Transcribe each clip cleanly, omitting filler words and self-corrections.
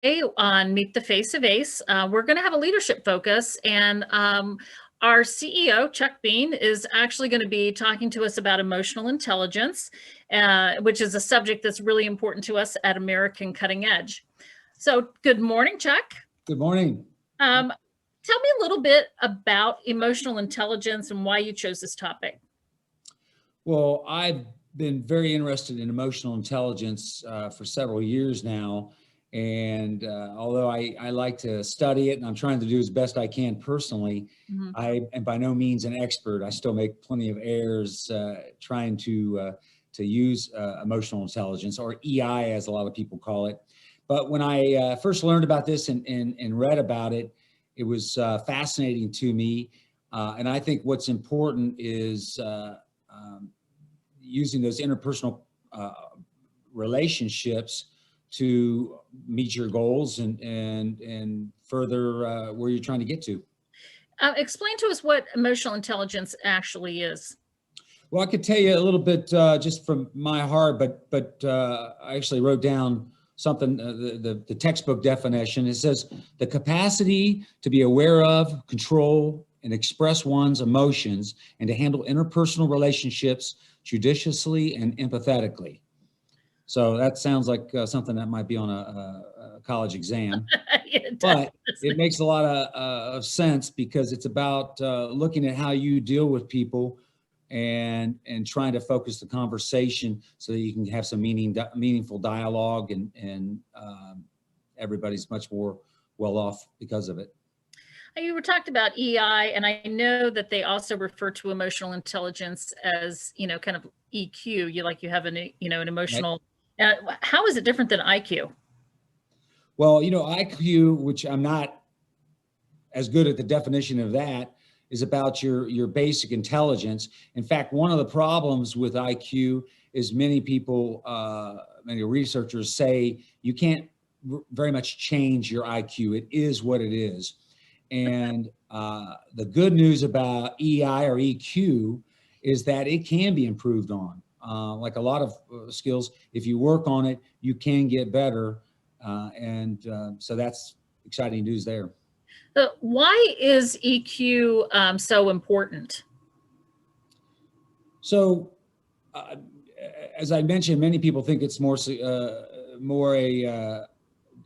On Meet the Face of ACE, we're going to have a leadership focus, and our CEO, Chuck Biehn, is actually going to be talking to us about emotional intelligence, which is a subject that's really important to us at American Cutting Edge. So, good morning, Chuck. Good morning. Tell me a little bit about emotional intelligence and why you chose this topic. Well, I've been very interested in emotional intelligence for several years now. And although I like to study it and I'm trying to do as best I can personally, I am by no means an expert. I still make plenty of errors trying to use emotional intelligence, or EI as a lot of people call it. But when I first learned about this and read about it, it was fascinating to me. And I think what's important is using those interpersonal relationships to meet your goals and further where you're trying to get to. Explain to us what emotional intelligence actually is. Well, I could tell you a little bit just from my heart, but I actually wrote down something, the textbook definition. It says the capacity to be aware of, control, and express one's emotions, and to handle interpersonal relationships judiciously and empathetically. So that sounds like something that might be on a college exam, but it makes a lot of sense because it's about looking at how you deal with people and trying to focus the conversation so that you can have some meaningful dialogue and everybody's much more well off because of it. You were talked about EI, and I know that they also refer to emotional intelligence as, kind of EQ. You have an emotional. How is it different than IQ? Well, IQ, which I'm not as good at the definition of that, is about your basic intelligence. In fact, one of the problems with IQ is many people, many researchers say you can't very much change your IQ. It is what it is. And the good news about EI or EQ is that it can be improved on. Like a lot of skills, if you work on it, you can get better. So that's exciting news there. Why is EQ so important? So, as I mentioned, many people think it's more a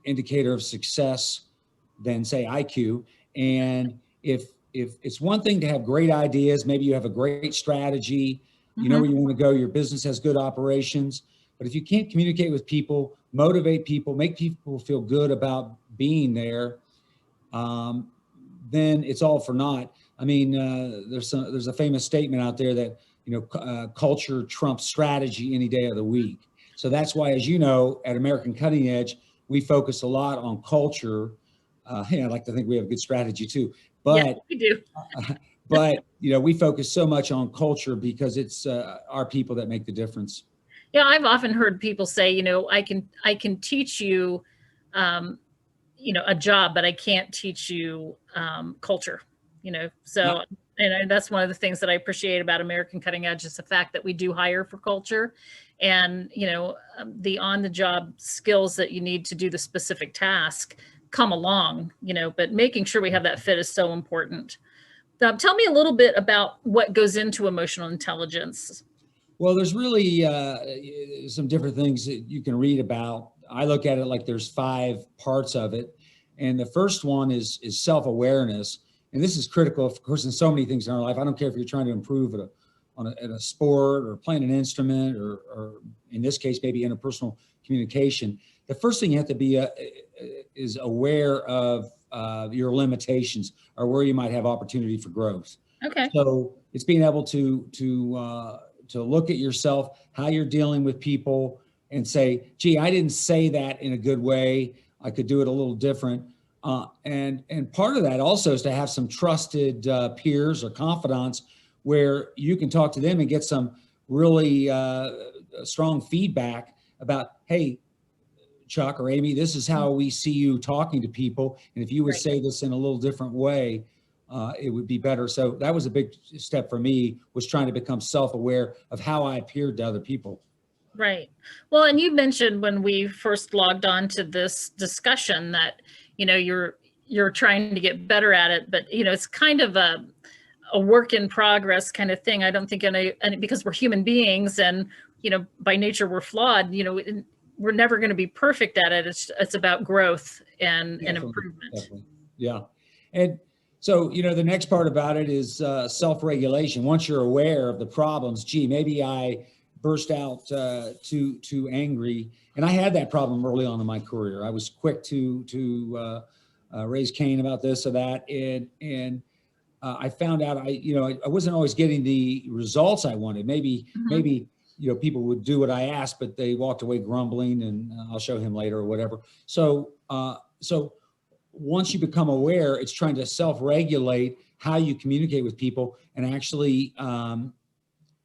indicator of success than, say, IQ. And if it's one thing to have great ideas, maybe you have a great strategy, you know where you want to go, your business has good operations, but if you can't communicate with people, motivate people, make people feel good about being there, then it's all for naught. I mean, there's a famous statement out there that, culture trumps strategy any day of the week. So that's why, as you know, at American Cutting Edge, we focus a lot on culture. I'd like to think we have good strategy too, but yeah, we do. But we focus so much on culture because it's our people that make the difference. Yeah, I've often heard people say, I can teach you, a job, but I can't teach you culture. So. And that's one of the things that I appreciate about American Cutting Edge is the fact that we do hire for culture and, the on-the-job skills that you need to do the specific task come along, but making sure we have that fit is so important. Tell me a little bit about what goes into emotional intelligence. Well, there's really some different things that you can read about. I look at it like there's 5 parts of it. And the first one is self-awareness. And this is critical, of course, in so many things in our life. I don't care if you're trying to improve at a sport or playing an instrument or in this case, maybe interpersonal communication. The first thing you have to be is aware of your limitations or where you might have opportunity for growth. Okay. So it's being able to look at yourself, how you're dealing with people and say, gee, I didn't say that in a good way. I could do it a little different. And part of that also is to have some trusted peers or confidants where you can talk to them and get some really strong feedback about, hey, Chuck or Amy, this is how we see you talking to people. And if you would say this in a little different way, it would be better. So that was a big step for me, was trying to become self-aware of how I appeared to other people. Right. Well, and you mentioned when we first logged on to this discussion that, you're trying to get better at it, but it's kind of a work in progress kind of thing. I don't think and because we're human beings and, by nature we're flawed, we're never going to be perfect at it. It's about growth and Definitely, improvement. definitely. Yeah. And so, the next part about it is self-regulation. Once you're aware of the problems, gee, maybe I burst out too angry. And I had that problem early on in my career. I was quick to raise Cain about this or that. And I found out I wasn't always getting the results I wanted. Maybe people would do what I asked, but they walked away grumbling, and I'll show him later or whatever. So once you become aware, it's trying to self-regulate how you communicate with people and actually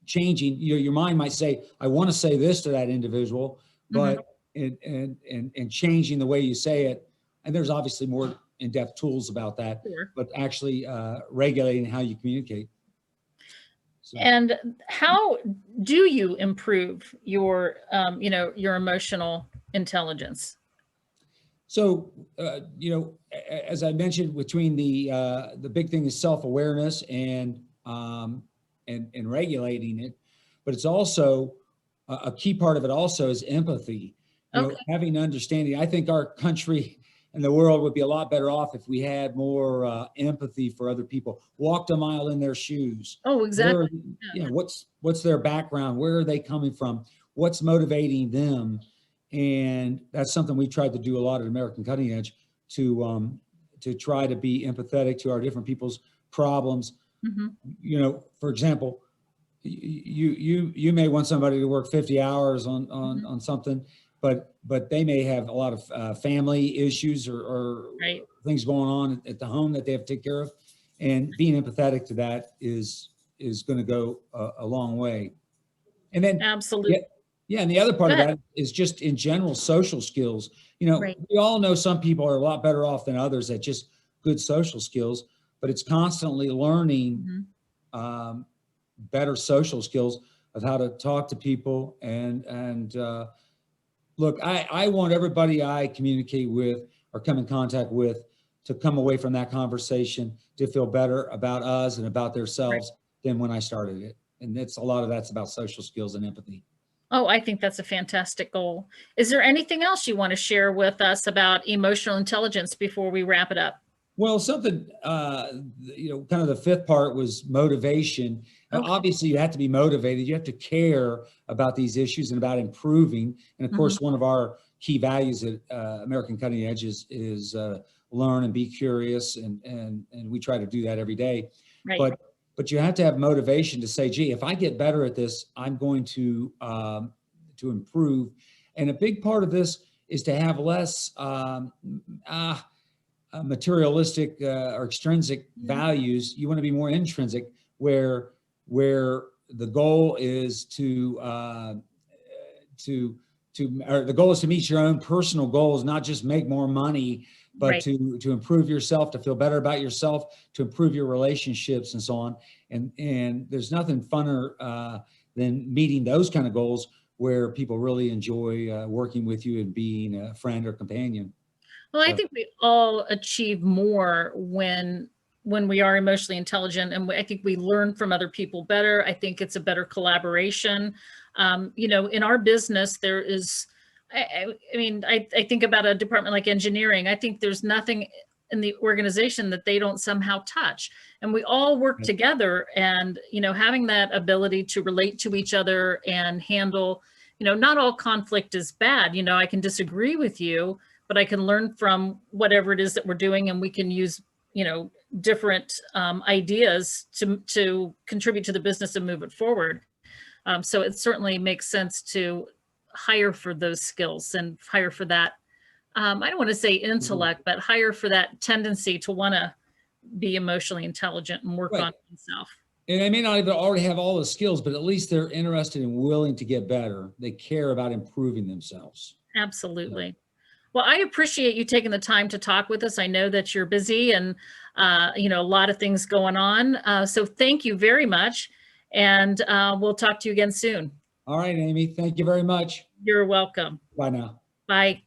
changing. Your mind might say, I want to say this to that individual, but and changing the way you say it. And there's obviously more in-depth tools about that, Sure. but actually regulating how you communicate. So. And how do you improve your, your emotional intelligence? So, as I mentioned, between the big thing is self-awareness and regulating it, but it's also a key part of it also is empathy. Having understanding. I think our country and the world would be a lot better off if we had more empathy for other people. Walked a mile in their shoes. Oh, exactly. What's their background? Where are they coming from? What's motivating them? And that's something we tried to do a lot at American Cutting Edge to try to be empathetic to our different people's problems. For example, you may want somebody to work 50 hours on something, but they may have a lot of family issues or right. things going on at the home that they have to take care of, and being empathetic to that is going to go a long way. And then absolutely. Yeah, and the other part of that is just in general social skills. Right. We all know some people are a lot better off than others at just good social skills, but it's constantly learning better social skills of how to talk to people. And look, I want everybody I communicate with or come in contact with to come away from that conversation to feel better about us and about themselves than when I started it. And a lot of that's about social skills and empathy. Oh, I think that's a fantastic goal. Is there anything else you want to share with us about emotional intelligence before we wrap it up? Well, something, kind of the fifth part was motivation. Okay. Obviously, you have to be motivated. You have to care about these issues and about improving. And of course, one of our key values at American Cutting Edge is learn and be curious. And we try to do that every day. Right. But you have to have motivation to say, gee, if I get better at this, I'm going to improve. And a big part of this is to have less materialistic or extrinsic values. You want to be more intrinsic, where the goal is or the goal is to meet your own personal goals, not just make more money, but to improve yourself, to feel better about yourself, to improve your relationships and so on. And there's nothing funner than meeting those kind of goals where people really enjoy working with you and being a friend or companion. Well, I think we all achieve more when we are emotionally intelligent, and I think we learn from other people better. I think it's a better collaboration. In our business, there is, I think about a department like engineering. I think there's nothing in the organization that they don't somehow touch, and we all work together. And having that ability to relate to each other and handle, not all conflict is bad. I can disagree with you, but I can learn from whatever it is that we're doing, and we can use, different ideas to contribute to the business and move it forward. So it certainly makes sense to hire for those skills and hire for that. I don't want to say intellect, but hire for that tendency to want to be emotionally intelligent and work on themselves. And they may not even already have all the skills, but at least they're interested and willing to get better. They care about improving themselves. Absolutely. Well, I appreciate you taking the time to talk with us. I know that you're busy and, a lot of things going on. So thank you very much. And we'll talk to you again soon. All right, Amy, thank you very much. You're welcome. Bye now. Bye.